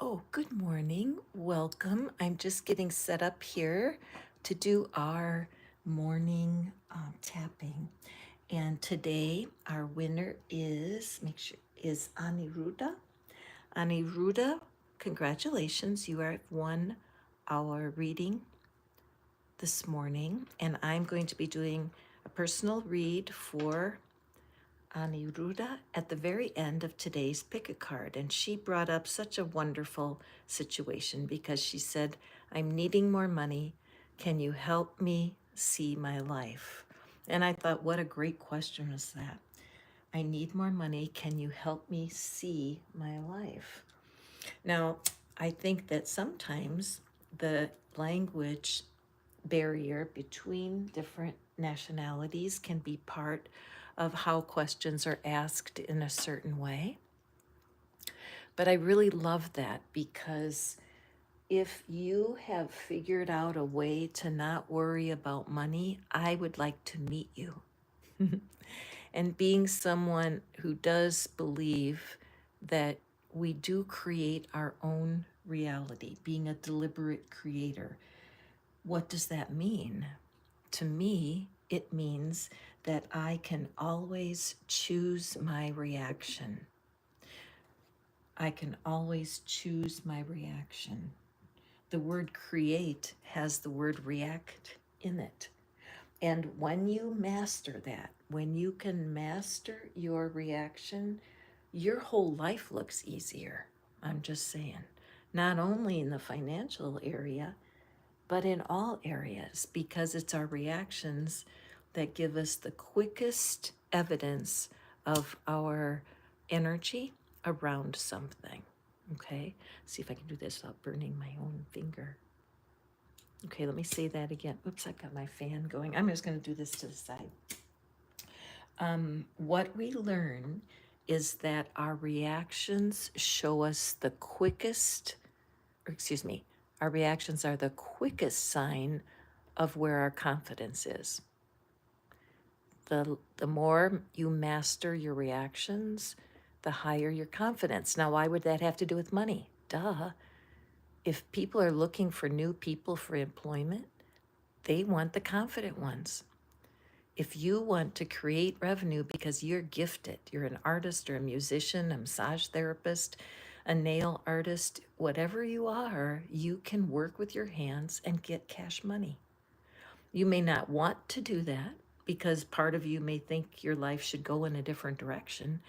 Oh, good morning. Welcome. I'm just getting set up here to do our morning tapping. And today our winner is, is Aniruddha. Aniruddha, congratulations. You have won our reading this morning. And I'm going to be doing a personal read for Aniruddha at the very end of today's pick a card. And she brought up such a wonderful situation because she said, I'm needing more money. Can you help me see my life? And I thought, what a great question was that. I need more money. Can you help me see my life? Now, I think that sometimes the language barrier between different nationalities can be part of how questions are asked in a certain way. But I really love that because if you have figured out a way to not worry about money, I would like to meet you. And being someone who does believe that we do create our own reality, being a deliberate creator, what does that mean? To me, it means that I can always choose my reaction. I can always choose my reaction. The word create has the word react in it. And when you master that, when you can master your reaction, your whole life looks easier. I'm just saying. Not only in the financial area, but in all areas, because it's our reactions that give us the quickest evidence of our energy around something. Okay, see if I can do this without burning my own finger. Okay, let me say that again. Oops, I've got my fan going. I'm just going to do this to the side. What we learn is that our reactions show us the quickest, or excuse me, our reactions are the quickest sign of where our confidence is. The more you master your reactions, the higher your confidence. Now, why would that have to do with money? Duh. If people are looking for new people for employment, they want the confident ones. If you want to create revenue because you're gifted, you're an artist or a musician, a massage therapist, a nail artist, whatever you are, you can work with your hands and get cash money. You may not want to do that because part of you may think your life should go in a different direction,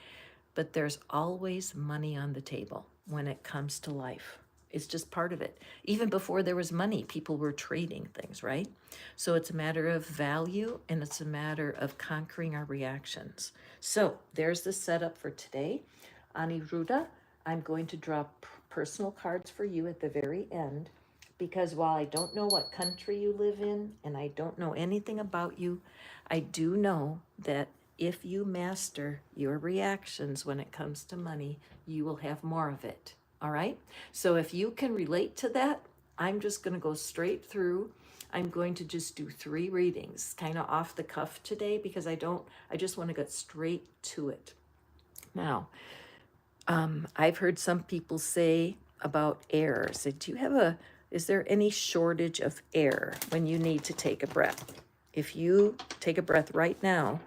but there's always money on the table when it comes to life. It's just part of it. Even before there was money, people were trading things, right? So it's a matter of value and it's a matter of conquering our reactions. So there's the setup for today. Aniruddha, I'm going to draw personal cards for you at the very end because while I don't know what country you live in and I don't know anything about you, I do know that if you master your reactions when it comes to money, you will have more of it. All right? So if you can relate to that, I'm just going to go straight through. I'm going to just do 3 readings, kind of off the cuff today because I just want to get straight to it. Now, I've heard some people say about air. So is there any shortage of air when you need to take a breath? If you take a breath right now,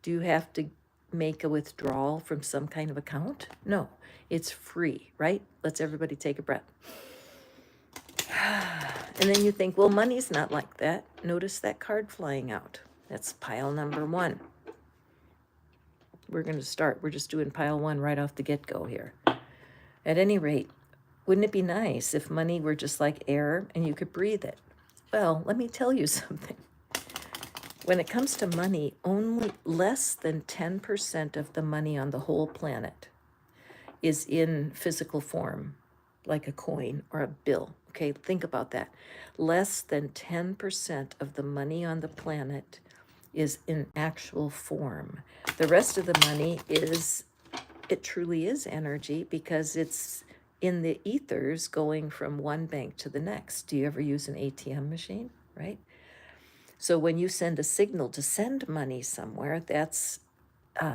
do you have to make a withdrawal from some kind of account? No, it's free, right? Let's everybody take a breath. And then you think, well, money's not like that. Notice that card flying out. That's pile number 1. We're going to start. We're just doing pile 1 right off the get-go here. At any rate, wouldn't it be nice if money were just like air and you could breathe it? Well, let me tell you something. When it comes to money, only less than 10% of the money on the whole planet is in physical form, like a coin or a bill. Okay, think about that. Less than 10% of the money on the planet is in actual form. The rest of the money it truly is energy because it's in the ethers going from one bank to the next. Do you ever use an ATM machine, right? So when you send a signal to send money somewhere, that's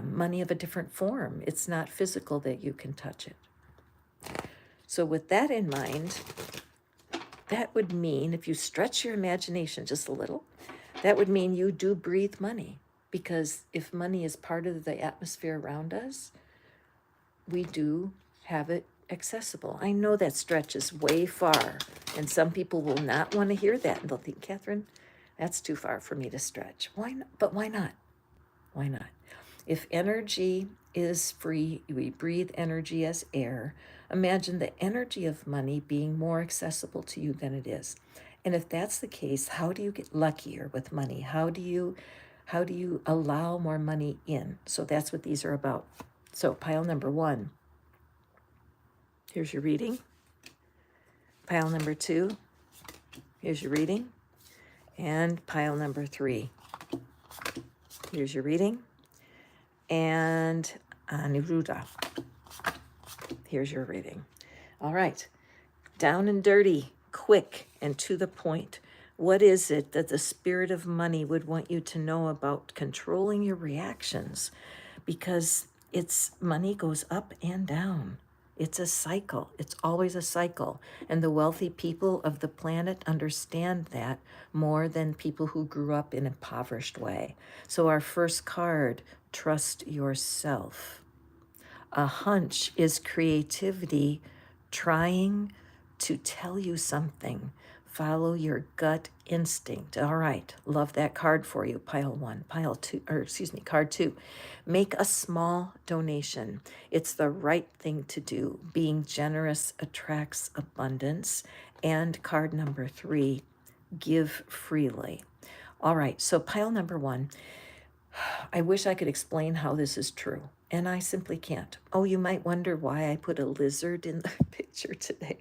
money of a different form. It's not physical that you can touch it. So with that in mind, that would mean, if you stretch your imagination just a little, that would mean you do breathe money. Because if money is part of the atmosphere around us, we do have it accessible. I know that stretches way far, and some people will not want to hear that. And they'll think, Catherine, that's too far for me to stretch. Why not? But why not? Why not? If energy is free, we breathe energy as air. Imagine the energy of money being more accessible to you than it is. And if that's the case, how do you get luckier with money? How do you allow more money in? So that's what these are about. So pile number 1, here's your reading. Pile number 2, here's your reading. And pile number 3, here's your reading. And Aniruddha, here's your reading. All right, down and dirty, quick and to the point. What is it that the spirit of money would want you to know about controlling your reactions? Because money goes up and down. It's a cycle. It's always a cycle. And the wealthy people of the planet understand that more than people who grew up in an impoverished way. So our first card, trust yourself. A hunch is creativity trying to tell you something. Follow your gut instinct. All right, love that card for you. Pile 1, card 2. Make a small donation. It's the right thing to do. Being generous attracts abundance. And card number 3, give freely. All right, so pile number 1. I wish I could explain how this is true, and I simply can't. Oh, you might wonder why I put a lizard in the picture today.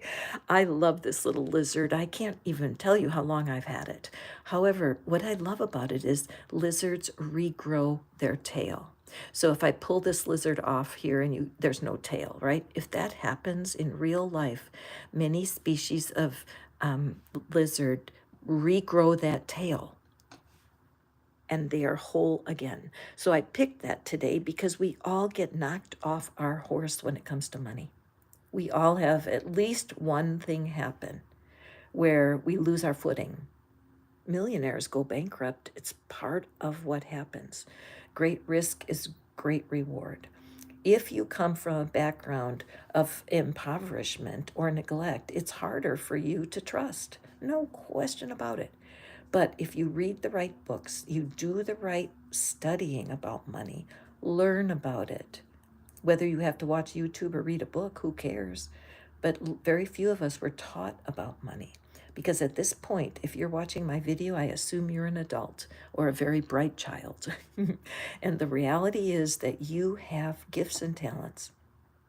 I love this little lizard. I can't even tell you how long I've had it. However, what I love about it is lizards regrow their tail. So if I pull this lizard off here and there's no tail, right? If that happens in real life, many species of lizard regrow that tail and they are whole again. So I picked that today because we all get knocked off our horse when it comes to money. We all have at least one thing happen where we lose our footing. Millionaires go bankrupt. It's part of what happens. Great risk is great reward. If you come from a background of impoverishment or neglect, it's harder for you to trust. No question about it. But if you read the right books, you do the right studying about money, learn about it. Whether you have to watch YouTube or read a book, who cares? But very few of us were taught about money. Because at this point, if you're watching my video, I assume you're an adult or a very bright child. And the reality is that you have gifts and talents.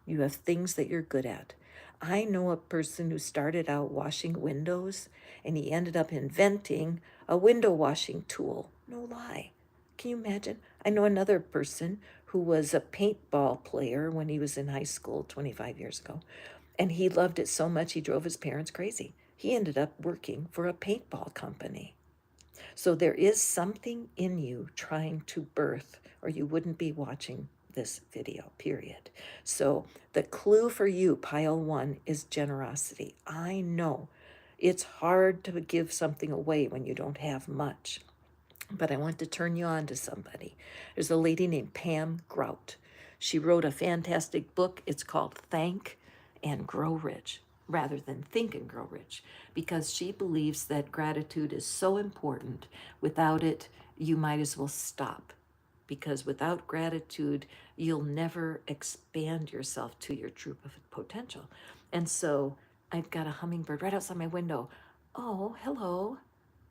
You have things that you're good at. I know a person who started out washing windows and he ended up inventing a window washing tool. No lie. Can you imagine? I know another person who was a paintball player when he was in high school 25 years ago. And he loved it so much he drove his parents crazy. He ended up working for a paintball company. So there is something in you trying to birth, or you wouldn't be watching this video, period. So the clue for you, pile 1, is generosity. I know it's hard to give something away when you don't have much, but I want to turn you on to somebody. There's a lady named Pam Grout. She wrote a fantastic book. It's called Thank and Grow Rich, rather than Think and Grow Rich, because she believes that gratitude is so important. Without it, you might as well stop, because without gratitude, you'll never expand yourself to your true potential. And so I've got a hummingbird right outside my window. Oh, hello.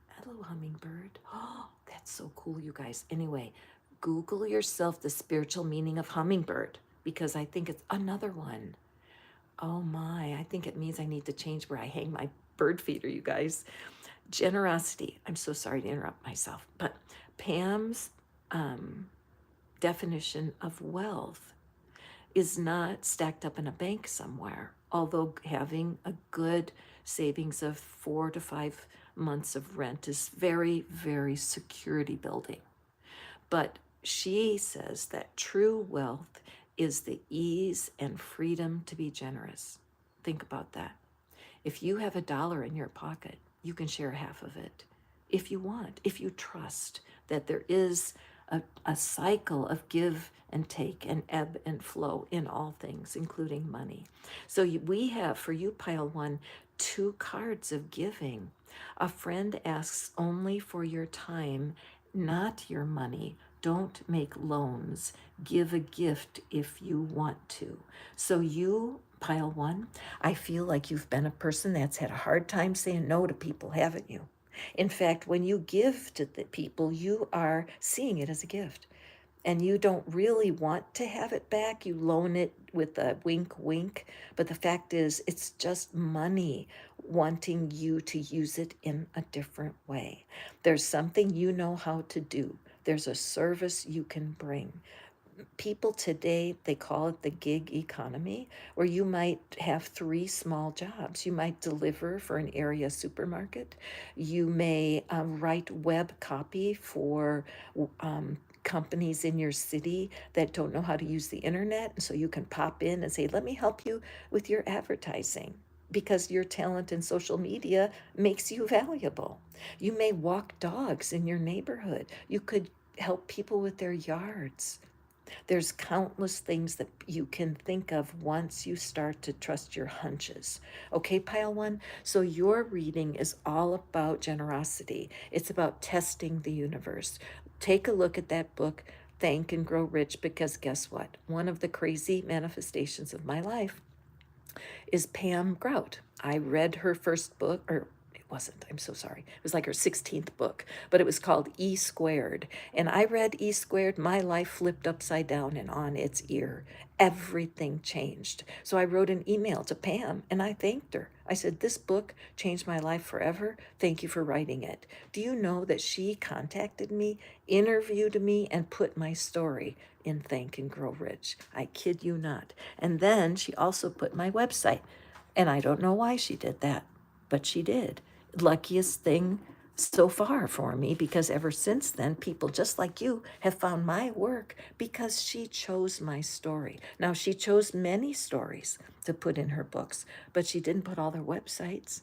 Hello, hummingbird. Oh, that's so cool, you guys. Anyway, Google yourself the spiritual meaning of hummingbird, because I think it's another one. Oh my, I think it means I need to change where I hang my bird feeder, you guys. Generosity. I'm so sorry to interrupt myself, but Pam's definition of wealth is not stacked up in a bank somewhere, although having a good savings of 4 to 5 months of rent is very, very security building. But she says that true wealth is the ease and freedom to be generous. Think about that. If you have $1 in your pocket, you can share half of it if you want, if you trust that there is a cycle of give and take and ebb and flow in all things, including money. So we have, for you, pile one, 2 cards of giving. A friend asks only for your time, not your money. Don't make loans. Give a gift if you want to. So you, pile one, I feel like you've been a person that's had a hard time saying no to people, haven't you? In fact, when you give to the people, you are seeing it as a gift. And you don't really want to have it back. You loan it with a wink, wink. But the fact is, it's just money wanting you to use it in a different way. There's something you know how to do, there's a service you can bring. People today, they call it the gig economy, where you might have 3 small jobs. You might deliver for an area supermarket. You may write web copy for companies in your city that don't know how to use the internet. And so you can pop in and say, let me help you with your advertising, because your talent in social media makes you valuable. You may walk dogs in your neighborhood. You could help people with their yards. There's countless things that you can think of once you start to trust your hunches. Okay, pile one? So your reading is all about generosity. It's about testing the universe. Take a look at that book, Think and Grow Rich, because guess what? One of the crazy manifestations of my life is Pam Grout. I read her first book, or it wasn't, I'm so sorry. It was like her 16th book, but it was called E Squared. And I read E Squared, my life flipped upside down and on its ear. Everything changed. So I wrote an email to Pam and I thanked her. I said, this book changed my life forever. Thank you for writing it. Do you know that she contacted me, interviewed me, and put my story in Think and Grow Rich? I kid you not. And then she also put my website. And I don't know why she did that, but she did. Luckiest thing so far for me, because ever since then, people just like you have found my work because she chose my story. Now, she chose many stories to put in her books, but she didn't put all their websites.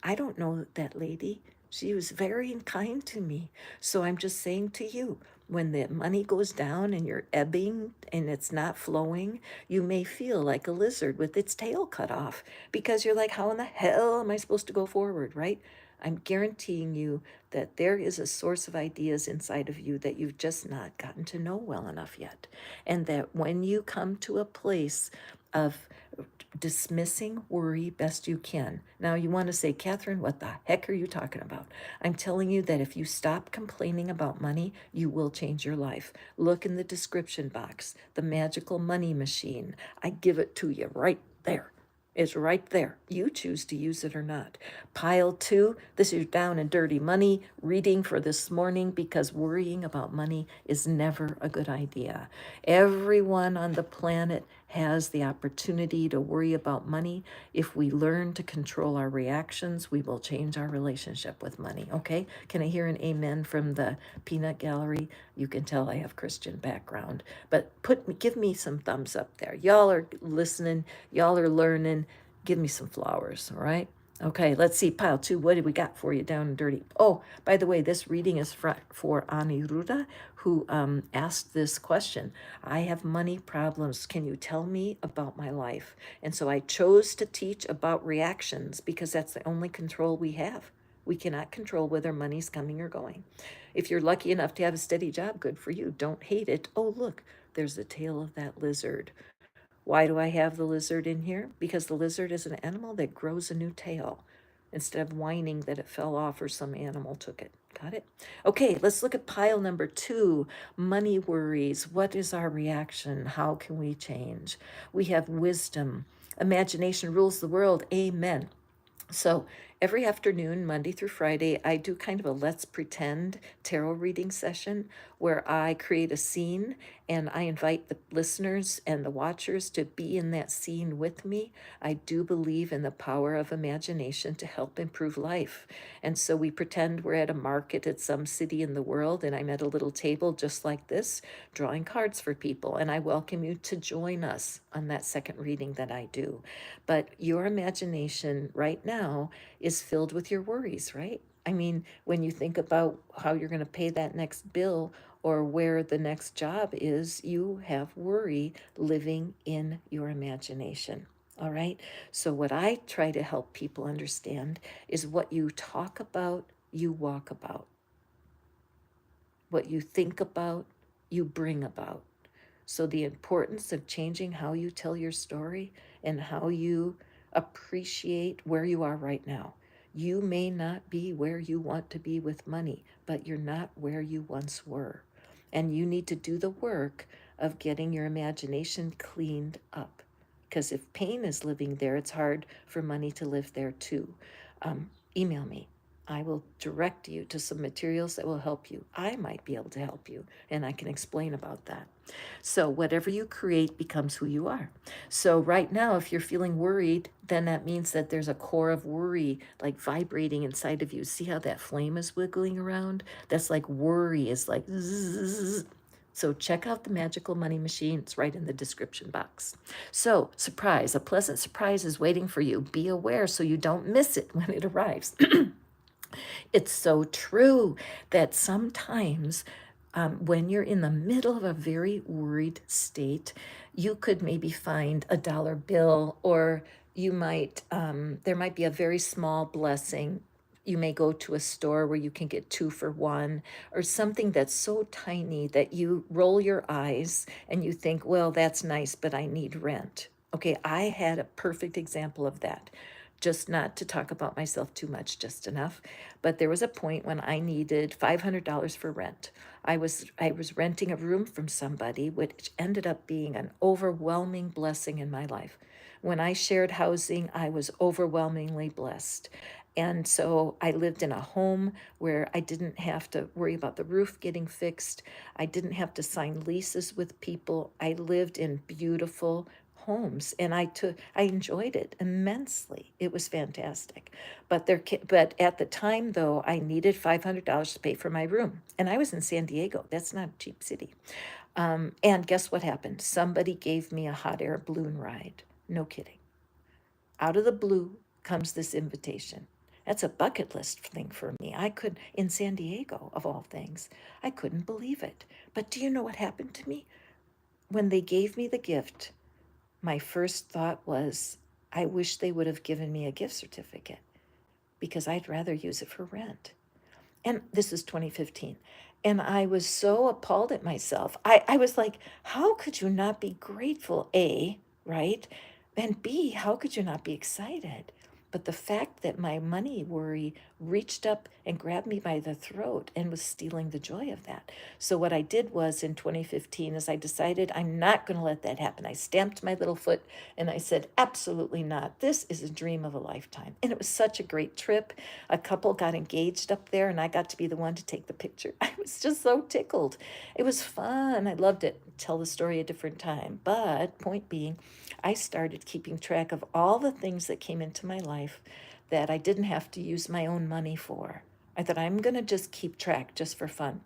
I don't know that lady. She was very kind to me. So I'm just saying to you, when the money goes down and you're ebbing and it's not flowing, you may feel like a lizard with its tail cut off, because you're like, how in the hell am I supposed to go forward, right? I'm guaranteeing you that there is a source of ideas inside of you that you've just not gotten to know well enough yet. And that when you come to a place of dismissing worry best you can. Now you want to say, Catherine, what the heck are you talking about? I'm telling you that if you stop complaining about money, you will change your life. Look in the description box, the magical money machine. I give it to you right there. It's right there. You choose to use it or not. Pile two, this is down and dirty money reading for this morning, because worrying about money is never a good idea. Everyone on the planet has the opportunity to worry about money. If we learn to control our reactions, we will change our relationship with money. Okay? Can I hear an amen from the peanut gallery? You can tell I have Christian background, but give me some thumbs up there. Y'all are listening, y'all are learning. Give me some flowers, all right? Okay, let's see, pile two, what do we got for you down and dirty? Oh, by the way, this reading is for Aniruddha, who asked this question. I have money problems. Can you tell me about my life? And so I chose to teach about reactions, because that's the only control we have. We cannot control whether money's coming or going. If you're lucky enough to have a steady job, good for you. Don't hate it. Oh, look, there's the tail of that lizard. Why do I have the lizard in here? Because the lizard is an animal that grows a new tail instead of whining that it fell off or some animal took it. Got it? Okay, let's look at pile number two, money worries. What is our reaction? How can we change? We have wisdom. Imagination rules the world. Amen. So Every afternoon, Monday through Friday, I do kind of a let's pretend tarot reading session where I create a scene and I invite the listeners and the watchers to be in that scene with me. I do believe in the power of imagination to help improve life. And so we pretend we're at a market at some city in the world, and I'm at a little table just like this, drawing cards for people. And I welcome you to join us on that second reading that I do. But your imagination right now is filled with your worries, right? I mean, when you think about how you're going to pay that next bill or where the next job is, you have worry living in your imagination. All right. So, what I try to help people understand is what you talk about, you walk about. What you think about, you bring about. So, the importance of changing how you tell your story and how you appreciate where you are right now. You may not be where you want to be with money, but you're not where you once were. And you need to do the work of getting your imagination cleaned up. Because if pain is living there, it's hard for money to live there too. Email me. I will direct you to some materials that will help you. I might be able to help you, and I can explain about that. So, whatever you create becomes who you are. So, right now, if you're feeling worried, then that means that there's a core of worry like vibrating inside of you. See how that flame is wiggling around? That's like worry is like zzz. So check out the magical money machine. It's right in the description box. So, surprise, a pleasant surprise is waiting for you. Be aware so you don't miss it when it arrives. It's so true that sometimes when you're in the middle of a very worried state, you could maybe find a dollar bill, or you might, there might be a very small blessing. You may go to a store where you can get 2 for 1, or something that's so tiny that you roll your eyes and you think, well, that's nice, but I need rent. Okay, I had a perfect example of that. Just not to talk about myself too much, just enough. But there was a point when I needed $500 for rent. I was renting a room from somebody, which ended up being an overwhelming blessing in my life. When I shared housing, I was overwhelmingly blessed. And so I lived in a home where I didn't have to worry about the roof getting fixed. I didn't have to sign leases with people. I lived in beautiful homes, and I enjoyed it immensely. It was fantastic. But at the time though, I needed $500 to pay for my room, and I was in San Diego. That's not a cheap city. And guess what happened? Somebody gave me a hot air balloon ride. No kidding. Out of the blue comes this invitation. That's a bucket list thing for me. I could, in San Diego, of all things, I couldn't believe it. But do you know what happened to me? When they gave me the gift, my first thought was, I wish they would have given me a gift certificate because I'd rather use it for rent. And this is 2015. And I was so appalled at myself. I was like, how could you not be grateful? A, right? And B, how could you not be excited? But the fact that my money worry reached up and grabbed me by the throat and was stealing the joy of that. So what I did was in 2015 is I decided I'm not going to let that happen. I stamped my little foot and I said, absolutely not. This is a dream of a lifetime. And it was such a great trip. A couple got engaged up there and I got to be the one to take the picture. I was just so tickled. It was fun. I loved it. Tell the story a different time. But point being, I started keeping track of all the things that came into my life that I didn't have to use my own money for. I thought I'm going to just keep track just for fun.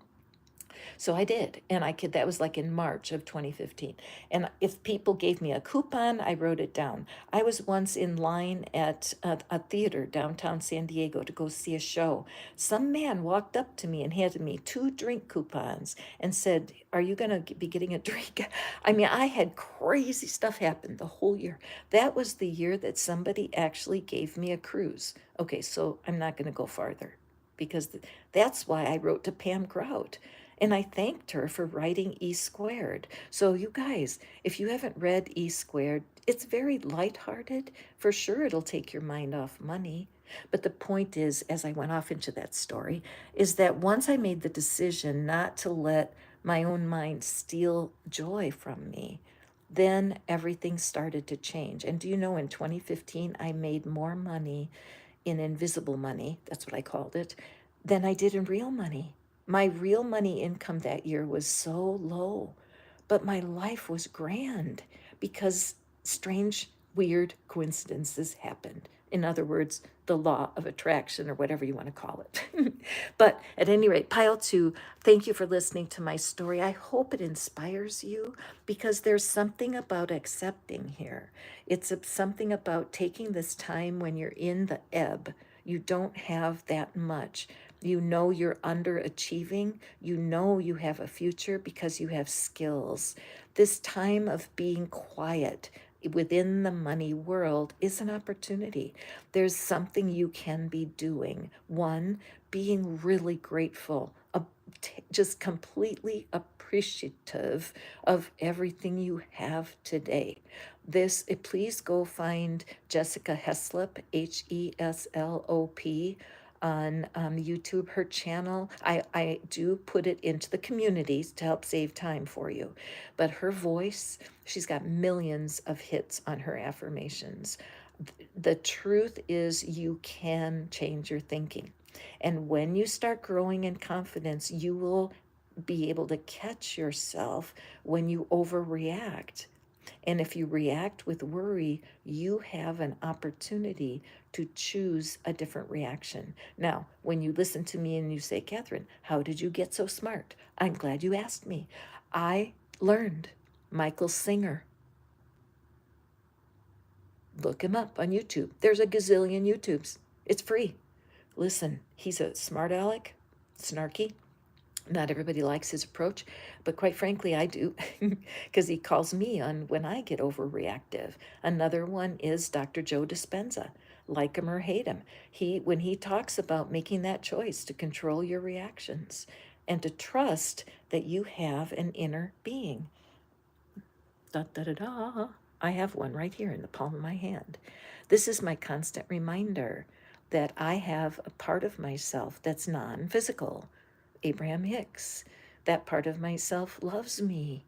So I did. And that was like in March of 2015. And if people gave me a coupon, I wrote it down. I was once in line at a theater downtown San Diego to go see a show. Some man walked up to me and handed me 2 drink coupons and said, are you going to be getting a drink? I mean, I had crazy stuff happen the whole year. That was the year that somebody actually gave me a cruise. Okay, so I'm not going to go farther because that's why I wrote to Pam Grout. And I thanked her for writing E Squared. So, you guys, if you haven't read E Squared, it's very lighthearted. For sure, it'll take your mind off money. But the point is, as I went off into that story, is that once I made the decision not to let my own mind steal joy from me, then everything started to change. And do you know, in 2015, I made more money in invisible money, that's what I called it, than I did in real money. My real money income that year was so low, but my life was grand because strange, weird coincidences happened. In other words, the law of attraction, or whatever you want to call it. But at any rate, pile two, thank you for listening to my story. I hope it inspires you, because there's something about accepting here. It's something about taking this time when you're in the ebb. You don't have that much. You know you're underachieving. You know you have a future because you have skills. This time of being quiet within the money world is an opportunity. There's something you can be doing. One, being really grateful, just completely appreciative of everything you have today. Please go find Jessica Heslop, Heslop, on YouTube, her channel. I do put it into the communities to help save time for you. But her voice, she's got millions of hits on her affirmations. The truth is, you can change your thinking. And when you start growing in confidence, you will be able to catch yourself when you overreact. And if you react with worry, you have an opportunity to choose a different reaction. Now, when you listen to me and you say, Catherine, how did you get so smart? I'm glad you asked me. I learned. Michael Singer. Look him up on YouTube. There's a gazillion YouTubes. It's free. Listen, he's a smart aleck, snarky. Not everybody likes his approach, but quite frankly, I do, because he calls me on when I get overreactive. Another one is Dr. Joe Dispenza. Like him or hate him, when he talks about making that choice to control your reactions and to trust that you have an inner being. Da da da da. I have one right here in the palm of my hand. This is my constant reminder that I have a part of myself that's non-physical. Abraham Hicks. That part of myself loves me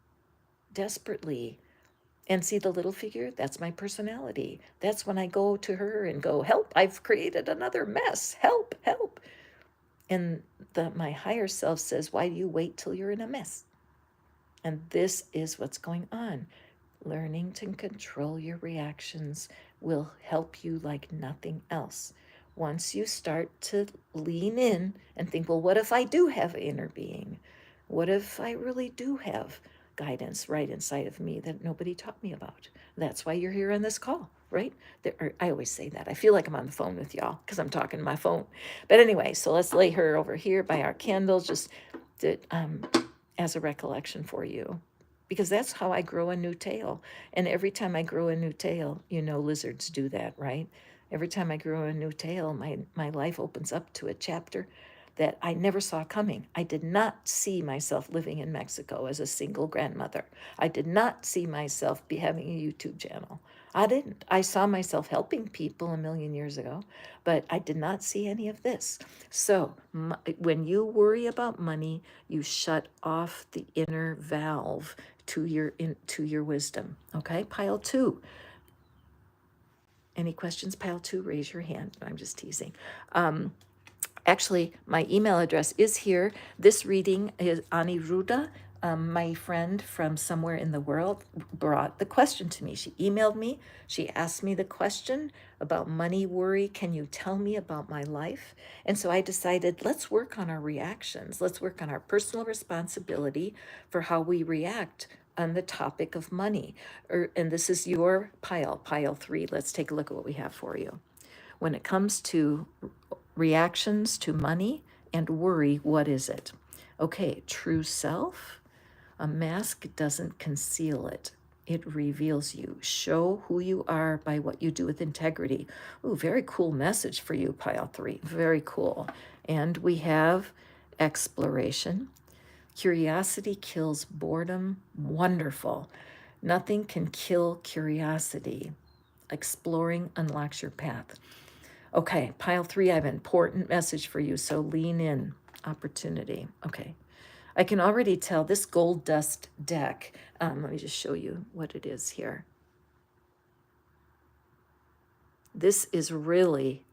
desperately. And see the little figure? That's my personality. That's when I go to her and go, help, I've created another mess. Help, help. And my higher self says, why do you wait till you're in a mess? And this is what's going on. Learning to control your reactions will help you like nothing else. Once you start to lean in and think, well, what if I do have inner being? What if I really do have guidance right inside of me that nobody taught me about? That's why you're here on this call, right? I always say that. I feel like I'm on the phone with y'all because I'm talking to my phone. But anyway, so let's lay her over here by our candles, just as a recollection for you, because that's how I grow a new tail. And every time I grow a new tail, lizards do that, right? Every time I grow a new tail, my life opens up to a chapter that I never saw coming. I did not see myself living in Mexico as a single grandmother. I did not see myself having a YouTube channel. I didn't. I saw myself helping people a million years ago, but I did not see any of this. So when you worry about money, you shut off the inner valve to your wisdom. Okay, pile two. Any questions? Pile two, raise your hand. I'm just teasing. Actually, my email address is here. This reading is Aniruddha, my friend from somewhere in the world, brought the question to me. She emailed me. She asked me the question about money worry. Can you tell me about my life? And so I decided, let's work on our reactions. Let's work on our personal responsibility for how we react on the topic of money. And this is your pile three. Let's take a look at what we have for you. When it comes to reactions to money and worry, what is it? Okay, true self. A mask doesn't conceal it. It reveals you. Show who you are by what you do with integrity. Ooh, very cool message for you, pile three. Very cool. And we have exploration. Curiosity kills boredom. Wonderful. Nothing can kill curiosity. Exploring unlocks your path. Okay, pile three, I have an important message for you, so lean in. Opportunity. Okay. I can already tell this gold dust deck, let me just show you what it is here. This is really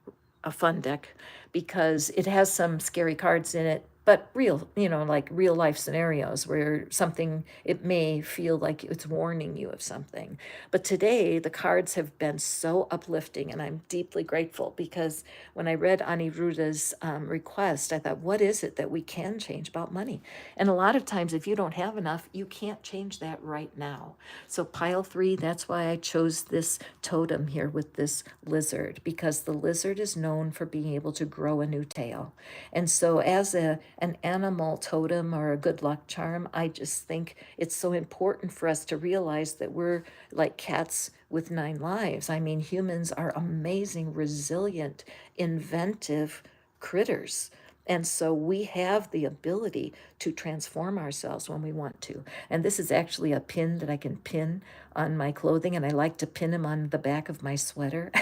a fun deck because it has some scary cards in it, but real, like real life scenarios where something, it may feel like it's warning you of something. But today, the cards have been so uplifting, and I'm deeply grateful because when I read Aniruddha's request, I thought, what is it that we can change about money? And a lot of times, if you don't have enough, you can't change that right now. So, pile 3, that's why I chose this totem here with this lizard, because the lizard is known for being able to grow a new tail. And so, as an animal totem or a good luck charm, I just think it's so important for us to realize that we're like cats with 9 lives. I mean, humans are amazing, resilient, inventive critters. And so we have the ability to transform ourselves when we want to. And this is actually a pin that I can pin on my clothing, and I like to pin them on the back of my sweater.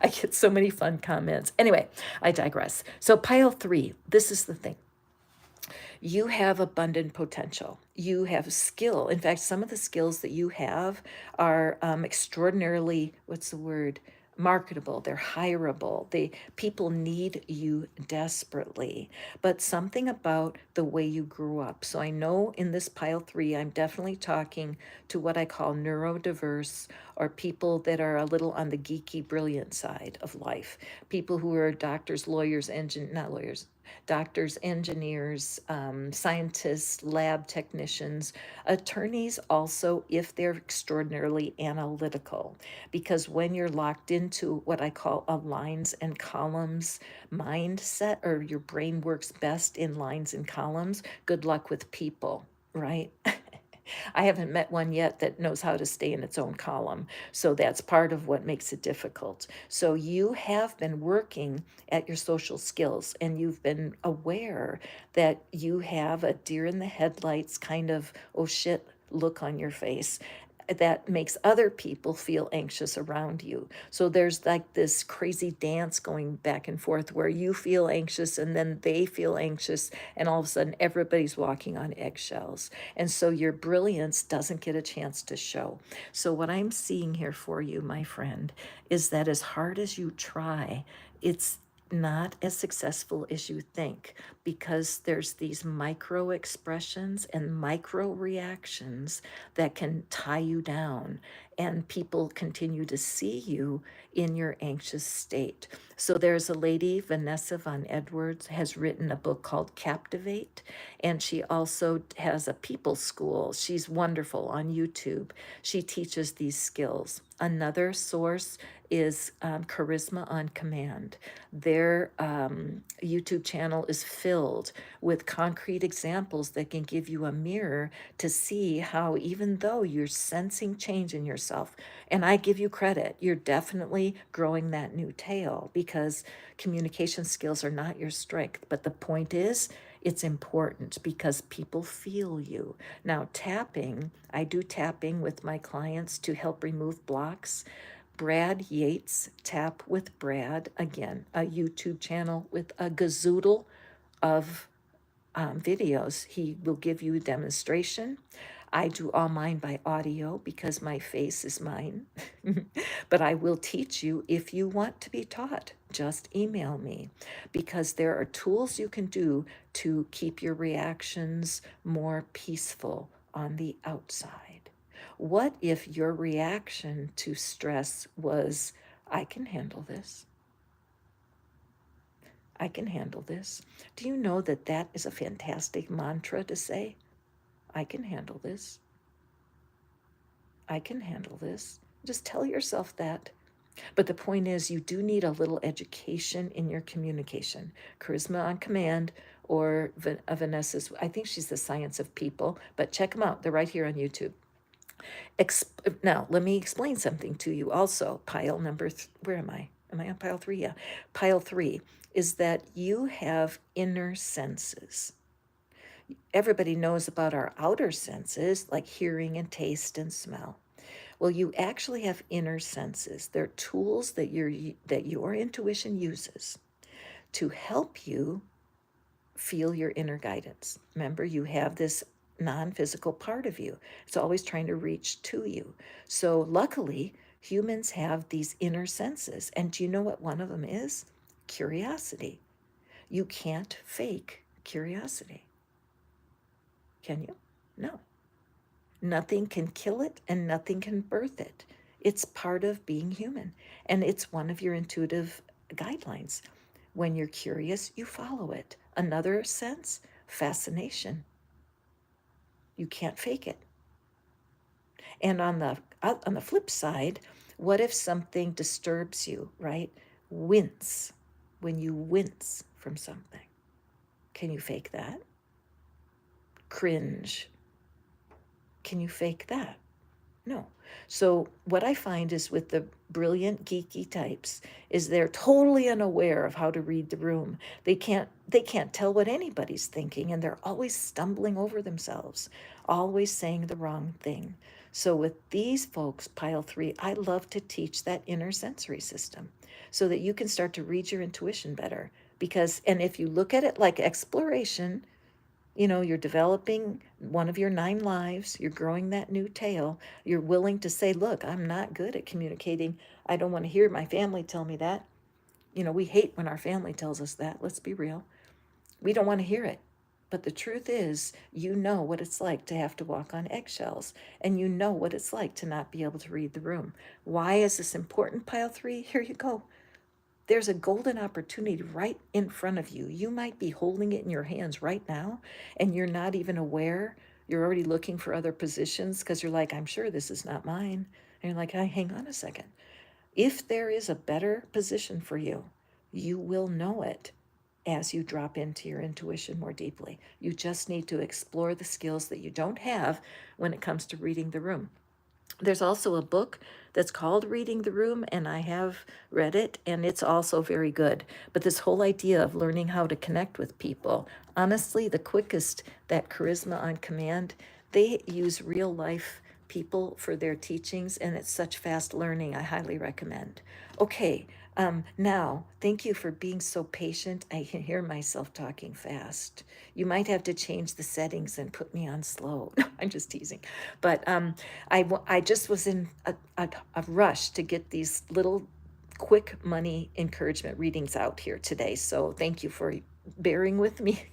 I get so many fun comments. Anyway, I digress. So, pile 3, this is the thing. You have abundant potential. You have skill. In fact, some of the skills that you have are extraordinarily, what's the word? Marketable. They're hireable. People need you desperately. But something about the way you grew up. So I know in this pile 3, I'm definitely talking to what I call neurodiverse, or people that are a little on the geeky, brilliant side of life. People who are doctors, lawyers, not lawyers, doctors, engineers, scientists, lab technicians, attorneys also, if they're extraordinarily analytical. Because when you're locked into what I call a lines and columns mindset, or your brain works best in lines and columns, good luck with people, right? I haven't met one yet that knows how to stay in its own column. So that's part of what makes it difficult. So you have been working at your social skills, and you've been aware that you have a deer in the headlights kind of, oh shit, look on your face that makes other people feel anxious around you. So there's like this crazy dance going back and forth where you feel anxious and then they feel anxious, and all of a sudden everybody's walking on eggshells. And so your brilliance doesn't get a chance to show. So what I'm seeing here for you, my friend, is that as hard as you try, it's not as successful as you think, because there's these micro expressions and micro reactions that can tie you down, and people continue to see you in your anxious state. So there's a lady, Vanessa Von Edwards, has written a book called Captivate, and she also has a people school. She's wonderful on YouTube. She teaches these skills. Another source is Charisma on Command. Their YouTube channel is filled with concrete examples that can give you a mirror to see how, even though you're sensing change in yourself, and I give you credit, you're definitely growing that new tail, because communication skills are not your strength. But the point is, it's important because people feel you. Now, tapping, I do tapping with my clients to help remove blocks. Brad Yates, Tap with Brad, again, a YouTube channel with a gazoodle of videos. He will give you a demonstration. I do all mine by audio because my face is mine. But I will teach you if you want to be taught. Just email me, because there are tools you can do to keep your reactions more peaceful on the outside. What if your reaction to stress was, I can handle this? I can handle this. Do you know that that is a fantastic mantra to say? I can handle this. I can handle this. Just tell yourself that. But the point is, you do need a little education in your communication. Charisma on Command, or Vanessa's, I think she's The Science of People, but check them out. They're right here on YouTube. Now, let me explain something to you also. Pile number, where am I? Am I on pile 3? Yeah. Pile 3 is that you have inner senses. Everybody knows about our outer senses, like hearing and taste and smell. Well, you actually have inner senses. They're tools that your intuition uses to help you feel your inner guidance. Remember, you have this non-physical part of you. It's always trying to reach to you. So luckily, Humans have these inner senses. And do you know what one of them is? Curiosity. You can't fake curiosity. Can you? No. Nothing can kill it and nothing can birth it. It's part of being human. And it's one of your intuitive guidelines. When you're curious, you follow it. Another sense, fascination. You can't fake it. And on the flip side, what if something disturbs you, right? Wince. When you wince from something. Can you fake that? Cringe. Can you fake that? No. So what I find is with the brilliant geeky types is they're totally unaware of how to read the room. They can't tell what anybody's thinking, and they're always stumbling over themselves, always saying the wrong thing. So with these folks, pile 3, I love to teach that inner sensory system so that you can start to read your intuition better. Because and if you look at it like exploration, you're developing one of your 9 lives, you're growing that new tail, you're willing to say, look, I'm not good at communicating. I don't want to hear my family tell me that. We hate when our family tells us that. Let's be real. We don't want to hear it. But the truth is, you know what it's like to have to walk on eggshells, and you know what it's like to not be able to read the room. Why is this important, pile 3? Here you go. There's a golden opportunity right in front of you. You might be holding it in your hands right now, and you're not even aware. You're already looking for other positions because you're like, I'm sure this is not mine. And you're like, hey, hang on a second. If there is a better position for you, you will know it as you drop into your intuition more deeply. You just need to explore the skills that you don't have when it comes to reading the room. There's also a book that's called Reading the Room, and I have read it, and it's also very good. But this whole idea of learning how to connect with people, honestly, the quickest, that Charisma on Command, they use real life people for their teachings, and it's such fast learning. I highly recommend. Okay, now, thank you for being so patient. I can hear myself talking fast. You might have to change the settings and put me on slow. No, I'm just teasing. But I just was in a rush to get these little quick money encouragement readings out here today. So thank you for bearing with me.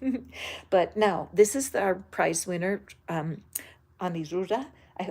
But now, this is our prize winner, Aniruda.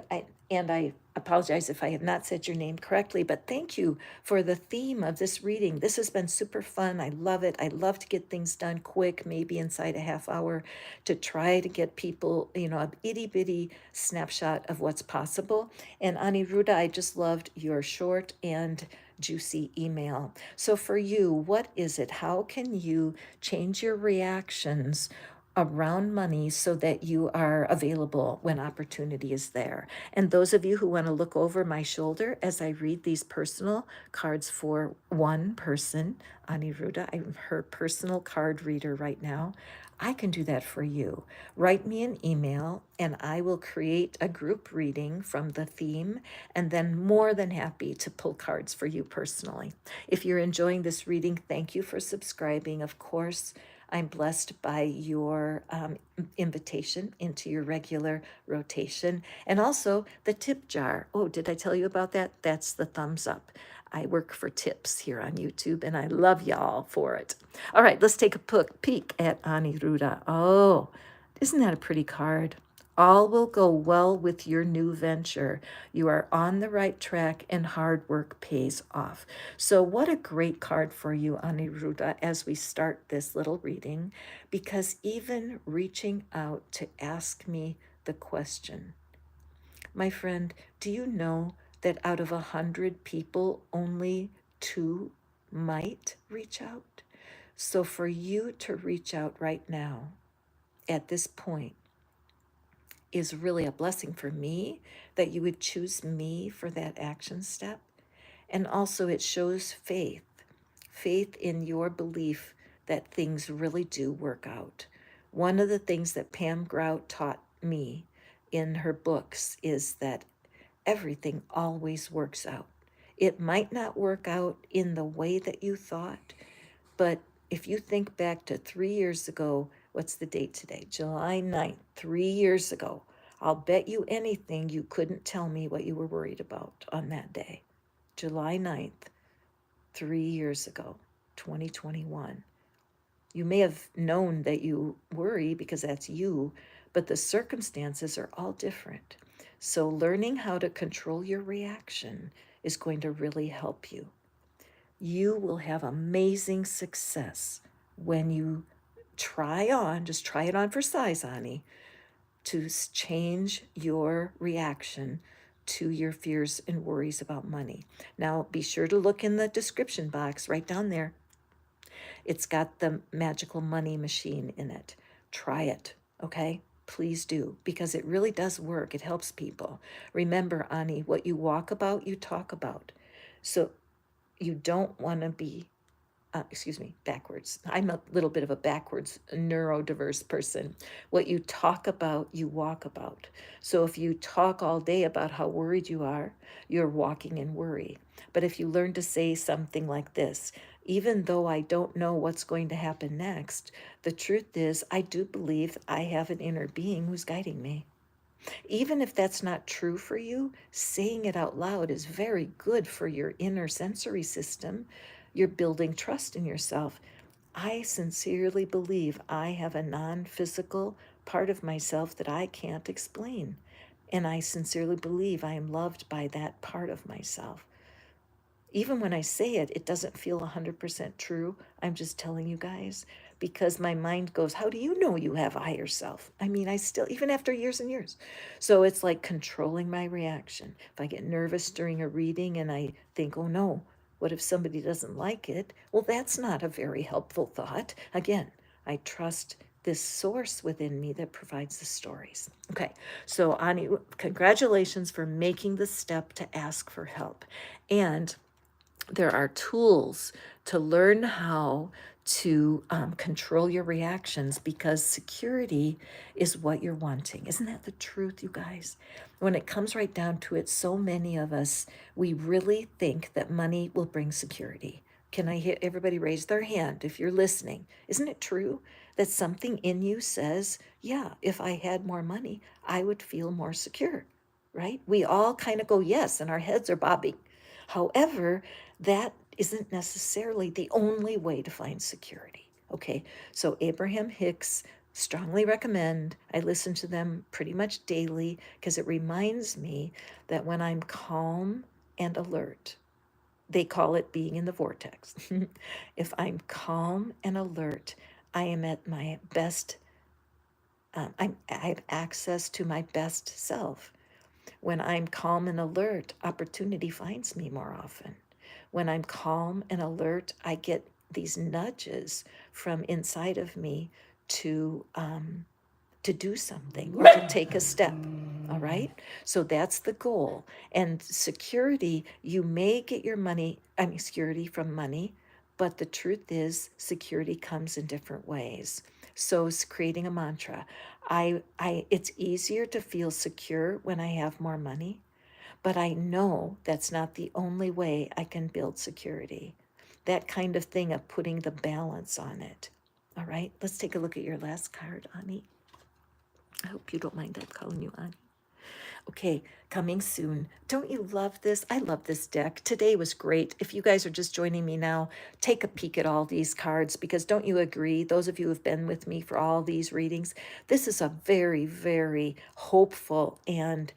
I apologize if I have not said your name correctly, but thank you for the theme of this reading. This has been super fun. I love it. I love to get things done quick, maybe inside a half hour, to try to get people, a itty bitty snapshot of what's possible. And Aniruda, I just loved your short and juicy email. So for you, what is it? How can you change your reactions around money so that you are available when opportunity is there? And those of you who want to look over my shoulder as I read these personal cards for one person, Aniruda, I'm her personal card reader right now. I can do that for you. Write me an email and I will create a group reading from the theme, and then more than happy to pull cards for you personally. If you're enjoying this reading, thank you for subscribing. Of course, I'm blessed by your invitation into your regular rotation. And also the tip jar. Oh, did I tell you about that? That's the thumbs up. I work for tips here on YouTube, and I love y'all for it. All right, let's take a peek at Aniruda. Oh, isn't that a pretty card? All will go well with your new venture. You are on the right track and hard work pays off. So what a great card for you, Aniruda, as we start this little reading, because even reaching out to ask me the question, my friend, do you know that out of 100 people, only 2 might reach out? So for you to reach out right now, at this point, is really a blessing for me that you would choose me for that action step. And also, it shows faith in your belief that things really do work out. One of the things that Pam Grout taught me in her books is that everything always works out. It might not work out in the way that you thought, but if you think back to 3 years ago, what's the date today? July 9th, 3 years ago. I'll bet you anything you couldn't tell me what you were worried about on that day. July 9th, 3 years ago, 2021. You may have known that you worry because that's you, but the circumstances are all different. So, learning how to control your reaction is going to really help you. You will have amazing success when you just try it on for size, Ani, to change your reaction to your fears and worries about money. Now, be sure to look in the description box right down there. It's got the magical money machine in it. Try it, okay? Please do, because it really does work. It helps people. Remember, Ani, what you walk about, you talk about. So you don't want to be backwards. I'm a little bit of a backwards neurodiverse person. What you talk about, you walk about. So if you talk all day about how worried you are, you're walking in worry. But if you learn to say something like this, even though I don't know what's going to happen next, the truth is I do believe I have an inner being who's guiding me. Even if that's not true for you, saying it out loud is very good for your inner sensory system. You're building trust in yourself. I sincerely believe I have a non physical part of myself that I can't explain. And I sincerely believe I am loved by that part of myself. Even when I say it, it doesn't feel 100% true. I'm just telling you guys because my mind goes, how do you know you have a higher self? I mean, I still, even after years and years. So it's like controlling my reaction. If I get nervous during a reading and I think, oh no, what if somebody doesn't like it? Well, that's not a very helpful thought. Again, I trust this source within me that provides the stories. Okay, so Ani, congratulations for making the step to ask for help. And there are tools to learn how to control your reactions because security is what you're wanting. Isn't that the truth, you guys? When it comes right down to it, so many of us, we really think that money will bring security. Can I hear everybody raise their hand if you're listening? Isn't it true that something in you says, yeah, if I had more money, I would feel more secure, right? We all kind of go, yes, and our heads are bobbing. However, that isn't necessarily the only way to find security. Okay, so Abraham Hicks, strongly recommend. I listen to them pretty much daily because it reminds me that when I'm calm and alert, they call it being in the vortex. If I'm calm and alert, I am at my best. I have access to my best self. When I'm calm and alert, opportunity finds me more often. When I'm calm and alert, I get these nudges from inside of me to do something or to take a step. All right. So that's the goal. And security, you may get your money, security from money, but the truth is, security comes in different ways. So it's creating a mantra. It's easier to feel secure when I have more money, but I know that's not the only way I can build security. That kind of thing of putting the balance on it. All right, let's take a look at your last card, Ani. I hope you don't mind that calling you Ani. Okay, coming soon. Don't you love this? I love this deck. Today was great. If you guys are just joining me now, take a peek at all these cards because don't you agree? Those of you who have been with me for all these readings, this is a very, very hopeful and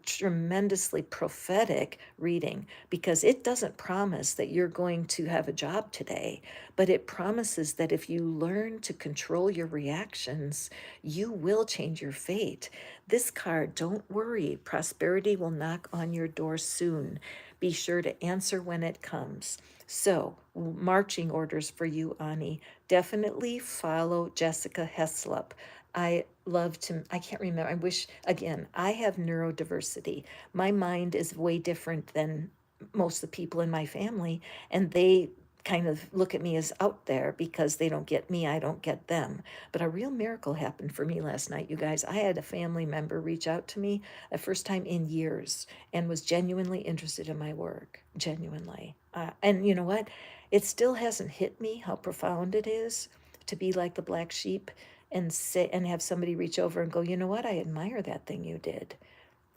tremendously prophetic reading because it doesn't promise that you're going to have a job today, but it promises that if you learn to control your reactions, you will change your fate. This card, don't worry, prosperity will knock on your door soon. Be sure to answer when it comes. So, marching orders for you, Ani. Definitely follow Jessica Heslop. I can't remember. I wish, again, I have neurodiversity. My mind is way different than most of the people in my family, and they kind of look at me as out there because they don't get me, I don't get them. But a real miracle happened for me last night, you guys. I had a family member reach out to me the first time in years and was genuinely interested in my work, genuinely. And you know what? It still hasn't hit me how profound it is to be like the black sheep and say and have somebody reach over and go, you know what? I admire that thing you did.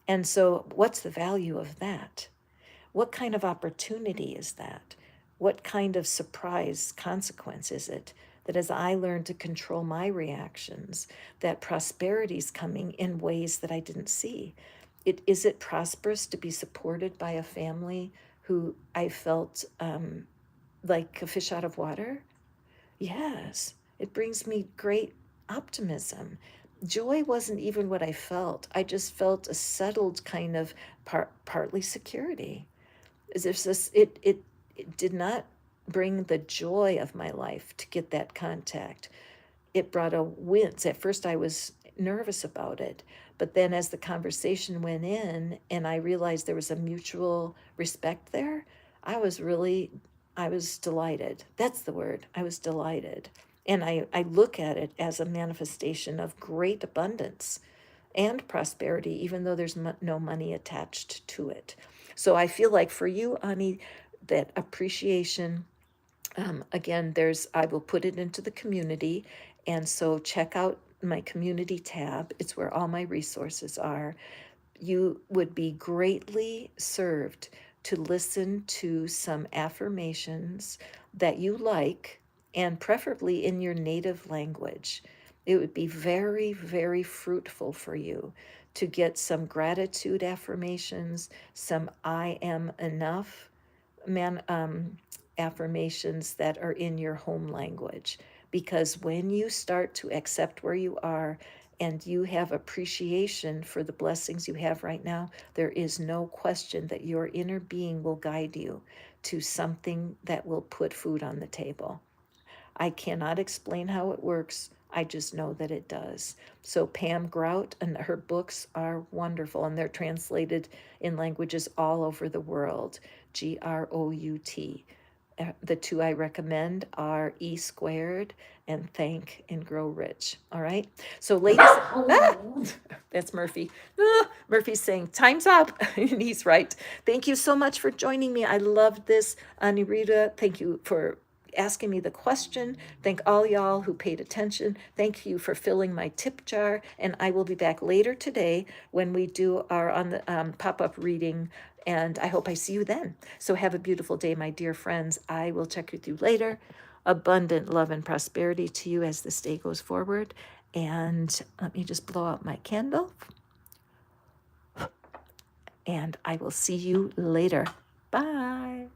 And so, what's the value of that? What kind of opportunity is that? What kind of surprise consequence is it that as I learn to control my reactions, that prosperity is coming in ways that I didn't see? Is it prosperous to be supported by a family who I felt like a fish out of water? Yes, it brings me great optimism. Joy wasn't even what I felt. I just felt a settled kind of partly security. As if it did not bring the joy of my life to get that contact. It brought a wince. At first, I was nervous about it. But then, as the conversation went in and I realized there was a mutual respect there, I was really, I was delighted. That's the word. I was delighted. And I look at it as a manifestation of great abundance and prosperity, even though there's no money attached to it. So I feel like for you, Ani, that appreciation, again, I will put it into the community. And so check out my community tab. It's where all my resources are. You would be greatly served to listen to some affirmations that you like, and preferably in your native language. It would be very, very fruitful for you to get some gratitude affirmations, some I am enough affirmations that are in your home language. Because when you start to accept where you are and you have appreciation for the blessings you have right now, there is no question that your inner being will guide you to something that will put food on the table. I cannot explain how it works. I just know that it does. So Pam Grout, and her books are wonderful, and they're translated in languages all over the world. Grout. The two I recommend are E Squared and Thank and Grow Rich. All right. So, ladies, that's Murphy. Murphy's saying, time's up. And he's right. Thank you so much for joining me. I loved this. Anirita, thank you for asking me the question. Thank all y'all who paid attention. Thank you for filling my tip jar. And I will be back later today when we do our on the pop-up reading. And I hope I see you then. So have a beautiful day, my dear friends. I will check with you later. Abundant love and prosperity to you as this day goes forward. And let me just blow out my candle. And I will see you later. Bye.